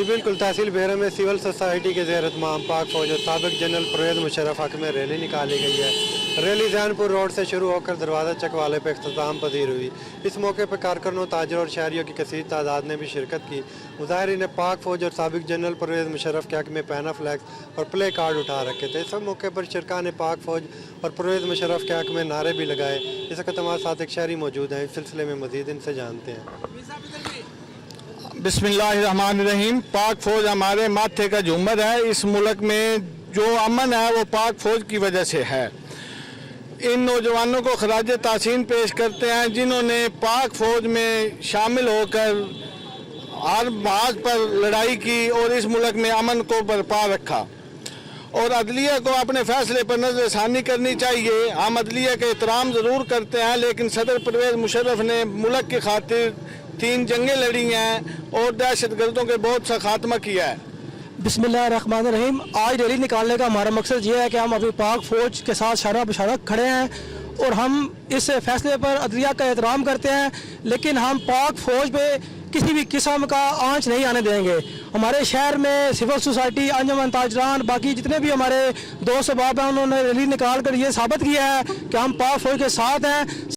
जी बिल्कुल, तहसील भेरा में civil society के ज़ेर एहतमाम पाक फौज और साबिक जनरल परवेज़ मुशर्रफ हक में रैली निकाली गई है। रैली जैनपुर रोड से शुरू होकर दरवाज़ा चक वाले पर इख्तिताम पजीर हुई। इस मौके पर कारकुनों, ताजरों और शहरियों की कसीर तादाद ने भी शिरकत की। मुजाहिरीन ने पाक फौज और साबिक जनरल परवेज़ मुशर्रफ के हक में पैना फ्लैक्स और प्ले कार्ड उठा रखे थे। इस मौके पर शिरका ने पाक फौज और परवेज़ मुशर्रफ के हक में नारे भी लगाए। इस वक्त हमारे साथ एक शहरी मौजूद हैं, इस सिलसिले में मज़ीद इनसे जानते हैं। बिस्मिल्लाहिर्रहमानिर्रहीम। पाक फौज हमारे माथे का झूमर है। इस मुल्क में जो अमन है वो पाक फौज की वजह से है। इन नौजवानों को खराज तासीन पेश करते हैं जिन्होंने पाक फौज में शामिल होकर हर बात पर लड़ाई की और इस मुल्क में अमन को बरपा रखा। और अदलिया को अपने फैसले पर नज़रसानी करनी चाहिए। हम अदलिया का एहतराम ज़रूर करते हैं, लेकिन सदर परवेज़ मुशर्रफ ने मुल्क की खातिर 3 जंगें लड़ी हैं और दहशत गर्दों के बहुत सा खात्मा किया है। बिस्मिल्लाहिर्रहमानिर्रहीम। आज रैली निकालने का हमारा मकसद ये है कि हम अभी पाक फ़ौज के साथ शरा बशारा खड़े हैं और हम इस फैसले पर अदलिया का एहतराम करते हैं, लेकिन हम पाक फ़ौज पे किसी भी किस्म का आंच नहीं आने देंगे। हमारे शहर में सिविल सोसाइटी, अंजुमन ताजरान, बाकी जितने भी हमारे दोस्त बाब हैं, उन्होंने रैली निकाल कर ये साबित किया है कि हम पाक फ़ौज के साथ हैं।